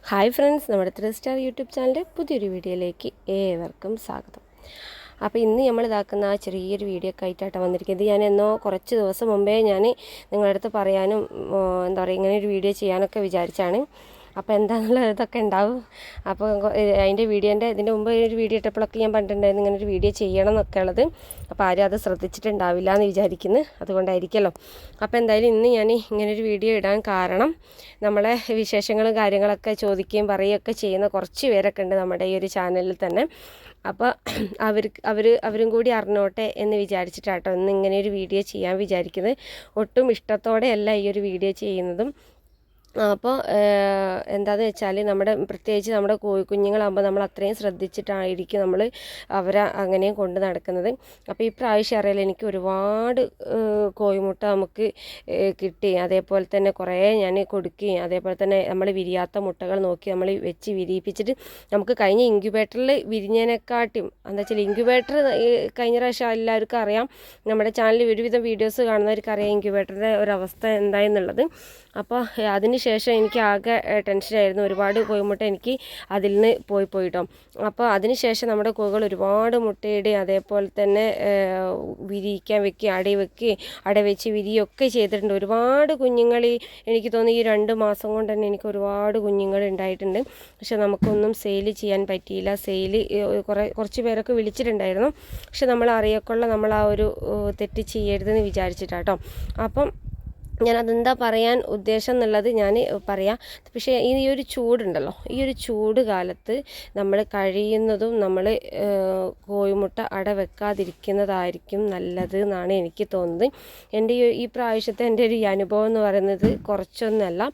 Hi friends, നമ്മുടെ 3 star YouTube ചാനലിൻ്റെ പുതിയൊരു വീഡിയോയിലേക്ക് ഏവർക്കും സ്വാഗതം. അപ്പോൾ ഇന്ന് നമ്മൾ ഇതാക്കുന്ന ആ ചെറിയൊരു വീഡിയോ ഒക്കെ ആയിട്ടാണ് വന്നിരിക്കുന്നത്. ഞാൻ കുറച്ച് ദിവസം മുമ്പേ ഞാൻ നിങ്ങളുടെ അടുത്ത് പറയാനും എന്താ പറയുക ഇങ്ങനെ ഒരു വീഡിയോ ചെയ്യാനൊക്കെ വിചാരിച്ചാണ്. അപ്പോൾ എന്താണെന്നുള്ളത് ഇതൊക്കെ ഉണ്ടാവും. അപ്പോൾ അതിൻ്റെ ഇതിൻ്റെ മുമ്പ് ഒരു വീഡിയോ ഇട്ടപ്പോഴൊക്കെ ഞാൻ പറഞ്ഞിട്ടുണ്ടായിരുന്നു ഇങ്ങനെ ഒരു വീഡിയോ ചെയ്യണം എന്നൊക്കെ ഉള്ളത്. അപ്പോൾ ആരും അത് ശ്രദ്ധിച്ചിട്ടുണ്ടാവില്ല എന്ന് വിചാരിക്കുന്നു, അതുകൊണ്ടായിരിക്കുമല്ലോ. അപ്പോൾ എന്തായാലും ഇന്ന് ഞാൻ ഇങ്ങനൊരു വീഡിയോ ഇടാൻ കാരണം നമ്മളെ വിശേഷങ്ങളും കാര്യങ്ങളൊക്കെ ചോദിക്കുകയും പറയുകയൊക്കെ ചെയ്യുന്ന കുറച്ച് പേരൊക്കെ ഉണ്ട് നമ്മുടെ ഈ ഒരു ചാനലിൽ തന്നെ. അപ്പോൾ അവരും കൂടി അറിഞ്ഞോട്ടെ എന്ന് വിചാരിച്ചിട്ടാട്ടോ ഇന്ന് ഇങ്ങനെ ഒരു വീഡിയോ ചെയ്യാൻ വിചാരിക്കുന്നത്. ഒട്ടും ഇഷ്ടത്തോടെയല്ല ഈ ഒരു വീഡിയോ ചെയ്യുന്നതും. അപ്പോൾ എന്താണെന്ന് വെച്ചാൽ പ്രത്യേകിച്ച് നമ്മുടെ കോഴിക്കുഞ്ഞുങ്ങളാകുമ്പോൾ നമ്മൾ അത്രയും ശ്രദ്ധിച്ചിട്ടായിരിക്കും നമ്മൾ അവരെ അങ്ങനെയും കൊണ്ട് നടക്കുന്നത്. അപ്പോൾ ഈ പ്രാവശ്യം അറിയാലോ, എനിക്ക് ഒരുപാട് കോഴിമുട്ട നമുക്ക് കിട്ടി. അതേപോലെ തന്നെ കുറേ ഞാൻ കൊടുക്കുകയും അതേപോലെ തന്നെ നമ്മൾ വിരിയാത്ത മുട്ടകൾ നോക്കി നമ്മൾ വെച്ച് വിരിയിപ്പിച്ചിട്ട് നമുക്ക് കഴിഞ്ഞ ഇൻക്യുബേറ്ററിൽ വിരിഞ്ഞതിനെക്കാട്ടും എന്താ വെച്ചാൽ ഇൻക്യുബേറ്റർ കഴിഞ്ഞ പ്രാവശ്യം എല്ലാവർക്കും അറിയാം, നമ്മുടെ ചാനലിൽ ഒരുവിധം വീഡിയോസ് കാണുന്നവർക്ക് അറിയാം ഇൻക്യുബേറ്ററിൻ്റെ ഒരവസ്ഥ എന്തായെന്നുള്ളത്. അപ്പോൾ അതിന് ശേഷം എനിക്ക് ആകെ ടെൻഷനായിരുന്നു. ഒരുപാട് കോഴിമുട്ട എനിക്ക് അതിൽ നിന്ന് പോയിട്ടോ. അപ്പോൾ അതിന് ശേഷം നമ്മുടെ കോഴികൾ ഒരുപാട് മുട്ടയിടുകയും അതേപോലെ തന്നെ വിരിയിക്കാൻ വെക്കുകയും അട വെച്ച് വിരിയൊക്കെ ചെയ്തിട്ടുണ്ട്. ഒരുപാട് കുഞ്ഞുങ്ങൾ എനിക്ക് തോന്നുന്നു ഈ 2 മാസം കൊണ്ട് തന്നെ എനിക്ക് ഒരുപാട് കുഞ്ഞുങ്ങൾ ഉണ്ടായിട്ടുണ്ട്. പക്ഷെ നമുക്കൊന്നും സെയിൽ ചെയ്യാൻ പറ്റിയില്ല. കുറച്ച് പേരൊക്കെ വിളിച്ചിട്ടുണ്ടായിരുന്നു. പക്ഷെ നമ്മൾ അറിയക്കൊള്ള നമ്മൾ ആ ഒരു തെറ്റ് ചെയ്യരുതെന്ന് വിചാരിച്ചിട്ടാട്ടോ. അപ്പം ഞാനതെന്താ പറയാൻ ഉദ്ദേശം എന്നുള്ളത് ഞാൻ പറയാം. പക്ഷേ ഈ ഒരു ചൂടുണ്ടല്ലോ, ഈ ഒരു ചൂട് കാലത്ത് നമ്മൾ കഴിയുന്നതും നമ്മൾ കോഴിമുട്ട അട വെക്കാതിരിക്കുന്നതായിരിക്കും നല്ലത് എന്നാണ് എനിക്ക് തോന്നുന്നത്. എൻ്റെ ഈ പ്രാവശ്യത്തെ എൻ്റെ ഒരു അനുഭവം എന്ന് പറയുന്നത് കുറച്ചൊന്നുമല്ല.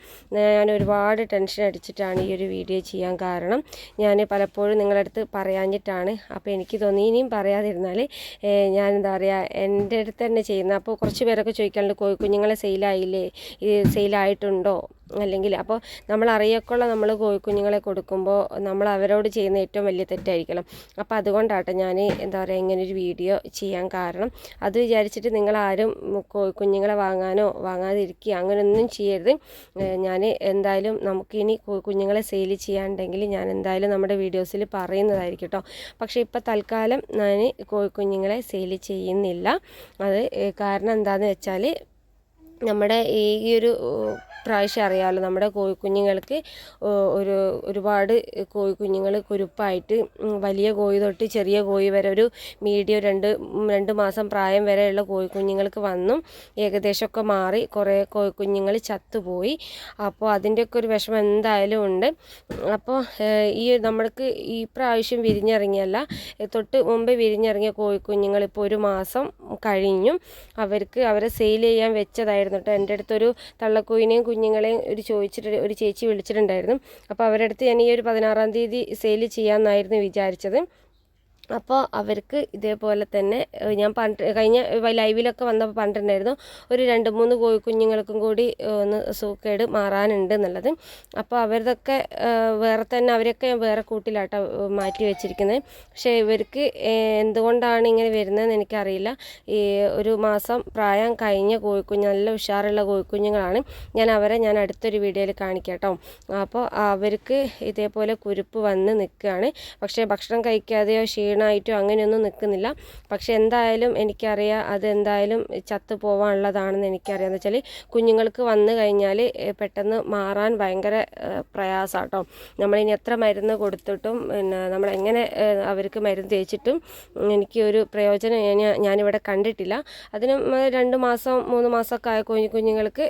ഞാൻ ഒരുപാട് ടെൻഷൻ അടിച്ചിട്ടാണ് ഈ ഒരു വീഡിയോ ചെയ്യാൻ കാരണം. ഞാൻ പലപ്പോഴും നിങ്ങളുടെ അടുത്ത് പറയാഞ്ഞിട്ടാണ്. അപ്പോൾ എനിക്ക് തോന്നി ഇനിയും പറയാതിരുന്നാൽ ഞാൻ എന്താ പറയുക എൻ്റെ അടുത്ത് തന്നെ ചെയ്യുന്നത്. അപ്പോൾ കുറച്ച് പേരൊക്കെ ചോദിക്കാറുണ്ട് കോഴിക്കുഞ്ഞുങ്ങളെ സെയിലായില്ലേ, ഇത് സെയിലായിട്ടുണ്ടോ അല്ലെങ്കിൽ. അപ്പോൾ നമ്മൾ അറിയക്കുള്ള നമ്മൾ കോഴിക്കുഞ്ഞുങ്ങളെ കൊടുക്കുമ്പോൾ നമ്മൾ അവരോട് ചെയ്യുന്ന ഏറ്റവും വലിയ തെറ്റായിരിക്കണം. അപ്പോൾ അതുകൊണ്ടാട്ടെ ഞാൻ എന്താ പറയുക ഇങ്ങനൊരു വീഡിയോ ചെയ്യാൻ കാരണം. അത് വിചാരിച്ചിട്ട് നിങ്ങളാരും കോഴിക്കുഞ്ഞുങ്ങളെ വാങ്ങാനോ വാങ്ങാതിരിക്കുക അങ്ങനെയൊന്നും ചെയ്യരുത്. ഞാൻ എന്തായാലും നമുക്കിനി കോഴിക്കുഞ്ഞുങ്ങളെ സെയിൽ ചെയ്യാനുണ്ടെങ്കിൽ ഞാൻ എന്തായാലും നമ്മുടെ വീഡിയോസിൽ പറയുന്നതായിരിക്കും കേട്ടോ. പക്ഷേ ഇപ്പോൾ തൽക്കാലം ഞാൻ കോഴിക്കുഞ്ഞുങ്ങളെ സെയിൽ ചെയ്യുന്നില്ല. അത് കാരണം എന്താണെന്ന് വെച്ചാൽ നമ്മുടെ ഈ ഒരു പ്രാവശ്യം അറിയാമല്ലോ, നമ്മുടെ കോഴിക്കുഞ്ഞുങ്ങൾക്ക് ഒരുപാട് കോഴിക്കുഞ്ഞുങ്ങൾ കുരുപ്പായിട്ട് വലിയ കോഴി തൊട്ട് ചെറിയ കോഴി വരെ ഒരു മീഡിയം 2 മാസം പ്രായം വരെയുള്ള കോഴിക്കുഞ്ഞുങ്ങൾക്ക് വന്നു ഏകദേശമൊക്കെ മാറി. കുറേ കോഴിക്കുഞ്ഞുങ്ങൾ ചത്തുപോയി. അപ്പോൾ അതിൻ്റെയൊക്കെ ഒരു വിഷമം എന്തായാലും ഉണ്ട്. അപ്പോൾ നമ്മൾക്ക് ഈ പ്രാവശ്യം വിരിഞ്ഞിറങ്ങിയല്ല, തൊട്ട് മുമ്പ് വിരിഞ്ഞിറങ്ങിയ കോഴിക്കുഞ്ഞുങ്ങൾ ഇപ്പോൾ 1 മാസം കഴിഞ്ഞു. അവരെ സെയിൽ ചെയ്യാൻ വെച്ചതായിരുന്നു കേട്ടോ. എൻ്റെ അടുത്തൊരു തള്ളക്കോഴിനെയും കുഞ്ഞുങ്ങളെയും ഒരു ചേച്ചി വിളിച്ചിട്ടുണ്ടായിരുന്നു. അപ്പോൾ അവരുടെ അടുത്ത് ഞാൻ ഈ ഒരു 16-ാം തീയതി സെയിൽ ചെയ്യാമെന്നായിരുന്നു വിചാരിച്ചത്. അപ്പോൾ അവർക്ക് ഇതേപോലെ തന്നെ ഞാൻ കഴിഞ്ഞ ലൈവിലൊക്കെ വന്നപ്പോൾ പറഞ്ഞിട്ടുണ്ടായിരുന്നു ഒരു 2-3 കോഴിക്കുഞ്ഞുങ്ങൾക്കും കൂടി ഒന്ന് സൂക്കേട് മാറാനുണ്ട് എന്നുള്ളത്. അപ്പോൾ അവരതൊക്കെ അവരൊക്കെ വേറെ കൂട്ടിലാട്ടോ മാറ്റി വെച്ചിരിക്കുന്നത്. പക്ഷേ ഇവർക്ക് എന്തുകൊണ്ടാണ് ഇങ്ങനെ വരുന്നതെന്ന് എനിക്കറിയില്ല. ഈ 1 മാസം പ്രായം കഴിഞ്ഞ നല്ല ഉഷാറുള്ള കോഴിക്കുഞ്ഞുങ്ങളാണ്. ഞാൻ അടുത്തൊരു വീഡിയോയിൽ കാണിക്കാം കേട്ടോ. അപ്പോൾ അവർക്ക് ഇതേപോലെ കുരുപ്പ് വന്ന് നിൽക്കുകയാണ്. പക്ഷേ ഭക്ഷണം കഴിക്കാതെയോ ക്ഷീണമായിട്ടോ അങ്ങനെയൊന്നും നിൽക്കുന്നില്ല. പക്ഷേ എന്തായാലും എനിക്കറിയാം അതെന്തായാലും ചത്തു പോകാനുള്ളതാണെന്ന് എനിക്കറിയാം. എന്ന് വെച്ചാൽ കുഞ്ഞുങ്ങൾക്ക് വന്നു കഴിഞ്ഞാൽ പെട്ടെന്ന് മാറാൻ ഭയങ്കര പ്രയാസമാണ് കേട്ടോ. നമ്മളിനി എത്ര മരുന്ന് കൊടുത്തിട്ടും നമ്മളെങ്ങനെ അവർക്ക് മരുന്ന് തേച്ചിട്ടും എനിക്കൊരു പ്രയോജനം ഞാനിവിടെ കണ്ടിട്ടില്ല. അതിന് 2 മാസം 3 മാസമൊക്കെ ആയ കുഞ്ഞുങ്ങൾക്ക്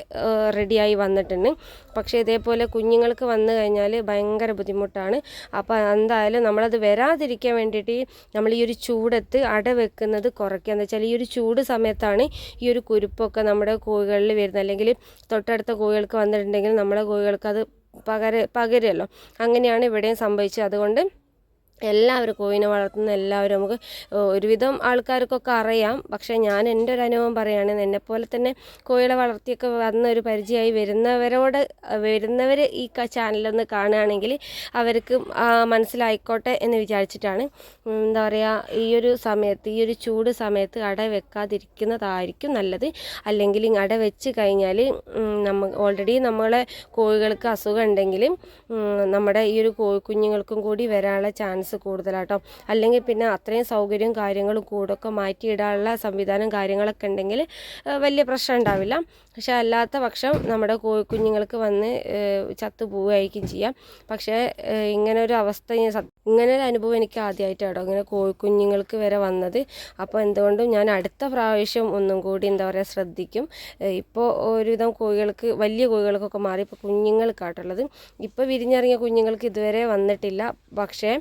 റെഡിയായി വന്നിട്ടുണ്ട്. പക്ഷേ ഇതേപോലെ കുഞ്ഞുങ്ങൾക്ക് വന്നു കഴിഞ്ഞാൽ ഭയങ്കര ബുദ്ധിമുട്ടാണ്. അപ്പോൾ എന്തായാലും നമ്മളത് വരാതിരിക്കാൻ വേണ്ടിയിട്ട് നമ്മൾ ഈ ഒരു ചൂടത്ത് അട വെക്കുന്നത് കുറയ്ക്കുക. എന്ന് വെച്ചാൽ ഈ ഒരു ചൂട് സമയത്താണ് ഈ ഒരു കുരുപ്പൊക്കെ നമ്മുടെ കോഴികളിൽ വരുന്നത്. അല്ലെങ്കിൽ തൊട്ടടുത്ത കോഴികൾക്ക് വന്നിട്ടുണ്ടെങ്കിൽ നമ്മുടെ കോഴികൾക്ക് അത് പകരുമല്ലോ. അങ്ങനെയാണ് ഇവിടെയും സംഭവിച്ചത്. അതുകൊണ്ട് എല്ലാവരും കോഴിനെ വളർത്തുന്ന എല്ലാവരും നമുക്ക് ഒരുവിധം ആൾക്കാർക്കൊക്കെ അറിയാം. പക്ഷേ ഞാൻ എൻ്റെ ഒരു അനുഭവം പറയുകയാണ്. എന്നെപ്പോലെ തന്നെ കോഴികളെ വളർത്തിയൊക്കെ വന്ന ഒരു പരിചയമായി വരുന്നവർ ഈ ചാനലൊന്ന് കാണുകയാണെങ്കിൽ അവർക്ക് മനസ്സിലായിക്കോട്ടെ എന്ന് വിചാരിച്ചിട്ടാണ്. എന്താ പറയുക, ഈ ഒരു സമയത്ത്, ഈ ഒരു ചൂട് സമയത്ത് അട വെക്കാതിരിക്കുന്നതായിരിക്കും നല്ലത്. അല്ലെങ്കിൽ അട വെച്ച് കഴിഞ്ഞാൽ ഓൾറെഡി നമ്മളെ കോഴികൾക്ക് അസുഖം ഉണ്ടെങ്കിൽ നമ്മുടെ ഈ ഒരു കോഴിക്കുഞ്ഞുങ്ങൾക്കും കൂടി വരാനുള്ള ചാൻസ് കൂടുതലാട്ടോ. അല്ലെങ്കിൽ പിന്നെ അത്രയും സൗകര്യവും കാര്യങ്ങളും കൂടൊക്കെ മാറ്റിയിടാനുള്ള സംവിധാനം കാര്യങ്ങളൊക്കെ ഉണ്ടെങ്കിൽ വലിയ പ്രശ്നം ഉണ്ടാവില്ല. പക്ഷേ അല്ലാത്ത പക്ഷം നമ്മുടെ കോഴിക്കുഞ്ഞുങ്ങൾക്ക് വന്ന് ചത്തുപോവുകയായിരിക്കും ചെയ്യാം. പക്ഷേ ഇങ്ങനൊരു ഇങ്ങനൊരു അനുഭവം എനിക്ക് ആദ്യമായിട്ടാണ് ഇങ്ങനെ കോഴിക്കുഞ്ഞുങ്ങൾക്ക് വരെ വന്നത്. അപ്പോൾ എന്തുകൊണ്ടും ഞാൻ അടുത്ത പ്രാവശ്യം ഒന്നും കൂടി എന്താ പറയുക ശ്രദ്ധിക്കും. ഇപ്പോൾ ഒരുവിധം കോഴികൾക്ക്, വലിയ കോഴികൾക്കൊക്കെ മാറി ഇപ്പോൾ കുഞ്ഞുങ്ങൾക്കാട്ടുള്ളത്. ഇപ്പോൾ വിരിഞ്ഞിറങ്ങിയ കുഞ്ഞുങ്ങൾക്ക് ഇതുവരെ വന്നിട്ടില്ല. പക്ഷേ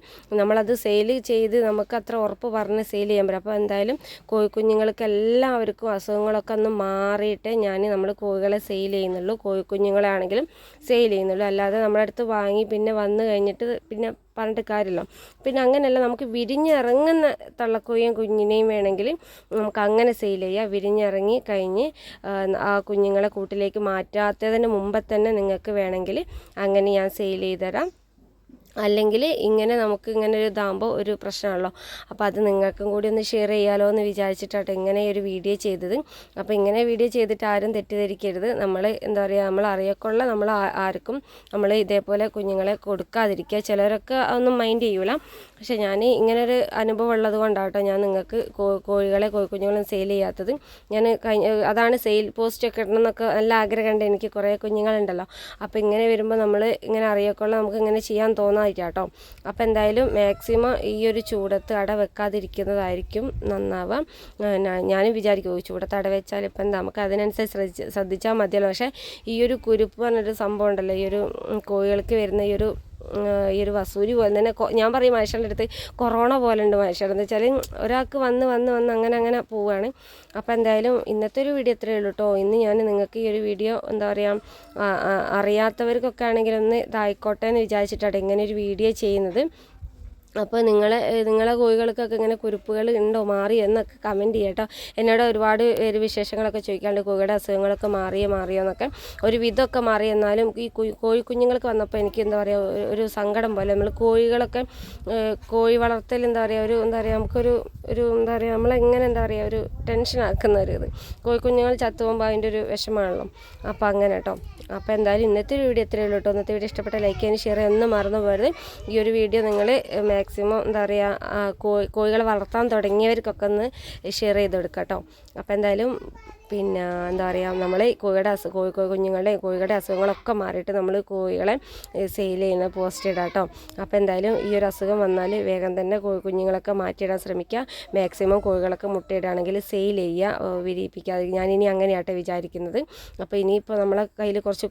നമ്മളത് സെയിൽ ചെയ്ത് നമുക്ക് അത്ര ഉറപ്പ് പറഞ്ഞ് സെയിൽ ചെയ്യാൻ പറ്റും. അപ്പോൾ എന്തായാലും കോഴിക്കുഞ്ഞുങ്ങൾക്ക് എല്ലാവർക്കും അസുഖങ്ങളൊക്കെ ഒന്ന് മാറിയിട്ടേ നമ്മൾ കോഴികളെ സെയിൽ ചെയ്യുന്നുള്ളൂ. കോഴിക്കുഞ്ഞുങ്ങളാണെങ്കിലും സെയിൽ ചെയ്യുന്നുള്ളൂ. അല്ലാതെ നമ്മുടെ അടുത്ത് വാങ്ങി പിന്നെ വന്നു കഴിഞ്ഞിട്ട് പിന്നെ പറഞ്ഞിട്ട് കാര്യമില്ല. പിന്നെ അങ്ങനെയല്ല, നമുക്ക് വിരിഞ്ഞിറങ്ങുന്ന തള്ളക്കോഴിയും കുഞ്ഞിനെയും വേണമെങ്കിൽ നമുക്ക് അങ്ങനെ സെയിൽ ചെയ്യാം. വിരിഞ്ഞിറങ്ങി കഴിഞ്ഞ് ആ കുഞ്ഞുങ്ങളെ കൂട്ടിലേക്ക് മാറ്റാത്തതിന് മുമ്പ് തന്നെ നിങ്ങൾക്ക് വേണമെങ്കിൽ അങ്ങനെ ഞാൻ സെയിൽ ചെയ്ത് തരാം. അല്ലെങ്കിൽ ഇങ്ങനെ നമുക്ക് ഇങ്ങനെ ഒരു ഇതാകുമ്പോൾ ഒരു പ്രശ്നമാണല്ലോ. അപ്പോൾ അത് നിങ്ങൾക്കും കൂടി ഒന്ന് ഷെയർ ചെയ്യാമല്ലോ എന്ന് വിചാരിച്ചിട്ടാണ് ഇങ്ങനെ ഒരു വീഡിയോ ചെയ്തത്. അപ്പോൾ ഇങ്ങനെ വീഡിയോ ചെയ്തിട്ട് ആരും തെറ്റിദ്ധരിക്കരുത്. നമ്മൾ എന്താ പറയുക, നമ്മൾ അറിയക്കൊള്ള നമ്മൾ ആർക്കും നമ്മൾ ഇതേപോലെ കുഞ്ഞുങ്ങളെ കൊടുക്കാതിരിക്കുക. ചിലരൊക്കെ ഒന്നും മൈൻഡ് ചെയ്യൂല. പക്ഷേ ഞാൻ ഇങ്ങനൊരു അനുഭവം ഉള്ളത് കൊണ്ടാട്ടോ ഞാൻ നിങ്ങൾക്ക് കോഴിക്കുഞ്ഞുങ്ങളും സെയിൽ ചെയ്യാത്തത്. ഞാൻ അതാണ് സെയിൽ പോസ്റ്റൊക്കെ ഇടണം എന്നൊക്കെ നല്ല ആഗ്രഹമുണ്ട്. എനിക്ക് കുറേ കുഞ്ഞുങ്ങളുണ്ടല്ലോ. അപ്പോൾ ഇങ്ങനെ വരുമ്പോൾ നമ്മൾ ഇങ്ങനെ അറിയക്കൊള്ള നമുക്ക് ഇങ്ങനെ ചെയ്യാൻ തോന്നായിട്ടാട്ടോ. അപ്പോൾ എന്തായാലും മാക്സിമം ഈ ഒരു ചൂടത്ത് അട വെക്കാതിരിക്കുന്നതായിരിക്കും നന്നാവുക. ഞാനും വിചാരിക്കും ചൂടത്ത് അട വെച്ചാൽ ഇപ്പം എന്താ, നമുക്ക് അതിനനുസരിച്ച് ശ്രദ്ധിച്ചാൽ മതിയല്ലോ. പക്ഷേ ഈ ഒരു കുരുപ്പ് പറഞ്ഞൊരു സംഭവം ഉണ്ടല്ലോ, ഈ ഒരു കോഴികൾക്ക് വരുന്ന ഈ ഒരു വസൂരി പോലെ തന്നെ ഞാൻ പറയും മനുഷ്യരുടെ അടുത്ത് കൊറോണ പോലെ ഉണ്ട് മനുഷ്യരുടെ. എന്ന് വെച്ചാൽ ഒരാൾക്ക് വന്ന് അങ്ങനെ പോവുകയാണ്. അപ്പോൾ എന്തായാലും ഇന്നത്തെ ഒരു വീഡിയോ ഇത്രയേ ഉള്ളൂ കേട്ടോ. ഇന്ന് ഞാൻ നിങ്ങൾക്ക് ഈ ഒരു വീഡിയോ എന്താ പറയുക, അറിയാത്തവർക്കൊക്കെ ആണെങ്കിൽ ഒന്ന് ഇതായിക്കോട്ടെ എന്ന് വിചാരിച്ചിട്ടാണ് ഇങ്ങനെ ഒരു വീഡിയോ ചെയ്യുന്നത്. അപ്പോൾ നിങ്ങളെ കോഴികൾക്കൊക്കെ ഇങ്ങനെ കുരുപ്പുകൾ ഉണ്ടോ, മാറി എന്നൊക്കെ കമൻറ്റ് ചെയ്യട്ടോ. എന്നോട് ഒരുപാട് പേര് വിശേഷങ്ങളൊക്കെ ചോദിക്കാണ്ട് കോഴിയുടെ അസുഖങ്ങളൊക്കെ മാറിയോ എന്നൊക്കെ. ഒരു വിധമൊക്കെ മാറി. എന്നാലും ഈ കോഴിക്കുഞ്ഞുങ്ങൾക്ക് വന്നപ്പോൾ എനിക്ക് എന്താ പറയുക ഒരു സങ്കടം പോലെ. നമ്മൾ കോഴികളൊക്കെ കോഴി വളർത്തൽ എന്താ പറയുക എന്താ പറയുക നമുക്കൊരു എന്താ പറയുക നമ്മളെങ്ങനെ എന്താ പറയുക ഒരു ടെൻഷനാക്കുന്ന ഒരു ഇത്. കോഴിക്കുഞ്ഞുങ്ങൾ ചത്തു പോകുമ്പോൾ അതിൻ്റെ ഒരു വിഷമമാണല്ലോ. അപ്പോൾ അങ്ങനെ കേട്ടോ. അപ്പോൾ എന്തായാലും ഇന്നത്തെ ഒരു വീഡിയോ എത്രയേ ഉള്ളൂ കേട്ടോ. ഇന്നത്തെ വീഡിയോ ഇഷ്ടപ്പെട്ട ലൈക്ക് ചെയ്യാനും ഷെയർ ചെയ്യാൻ ഒന്നും മറന്നു പോകരുത്. ഈ ഒരു വീഡിയോ നിങ്ങൾ മാക്സിമം എന്താ പറയുക കോഴികളെ വളർത്താൻ തുടങ്ങിയവർക്കൊക്കെ ഒന്ന് ഷെയർ ചെയ്ത് കൊടുക്കാം കേട്ടോ. അപ്പോൾ എന്തായാലും പിന്നെ എന്താ പറയുക, നമ്മൾ കോഴിയുടെ അസുഖങ്ങളൊക്കെ മാറിയിട്ട് നമ്മൾ കോഴികളെ സെയിൽ ചെയ്യുന്ന പോസ്റ്റ് ഇടാം കേട്ടോ. അപ്പോൾ എന്തായാലും ഈ ഒരു അസുഖം വന്നാൽ വേഗം തന്നെ കുഞ്ഞുങ്ങളൊക്കെ മാറ്റിയിടാൻ ശ്രമിക്കുക. മാക്സിമം കോഴികളൊക്കെ മുട്ടയിടുകയാണെങ്കിൽ സെയിൽ ചെയ്യുക, വിരിയിപ്പിക്കാതെ. ഞാനിനി അങ്ങനെയാട്ടെ വിചാരിക്കുന്നത്. അപ്പോൾ ഇനിയിപ്പോൾ നമ്മളെ കയ്യിൽ കുറച്ച്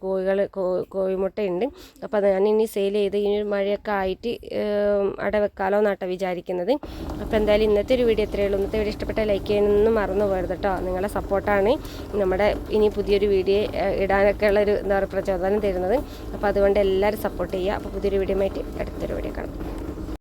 കോഴിമുട്ടയുണ്ട്. അപ്പോൾ ഞാനിനി സെയിൽ ചെയ്ത് ഇനി മഴയൊക്കെ ആയിട്ട് അട വെക്കാലോ എന്നാട്ടോ വിചാരിക്കുന്നത്. അപ്പോൾ എന്തായാലും ഇന്നത്തെ ഒരു വീഡിയോ എത്രയേ ഉള്ളൂ. ഇന്നത്തെ വീഡിയോ ഇഷ്ടപ്പെട്ട ലൈക്ക് ചെയ്യാനൊന്നും മറന്നു പോകരുത് കേട്ടോ. നിങ്ങളുടെ സപ്പോർട്ടാണ് നമ്മുടെ ഇനി പുതിയൊരു വീഡിയോ ഇടാനൊക്കെ ഉള്ളൊരു എന്താ പറയുക പ്രചോദനം തരുന്നത്. അപ്പോൾ അതുകൊണ്ട് എല്ലാവരും സപ്പോർട്ട് ചെയ്യുക. അപ്പോൾ പുതിയൊരു വീഡിയോ ആയിട്ട് അടുത്തൊരു വീഡിയോ കാണാം.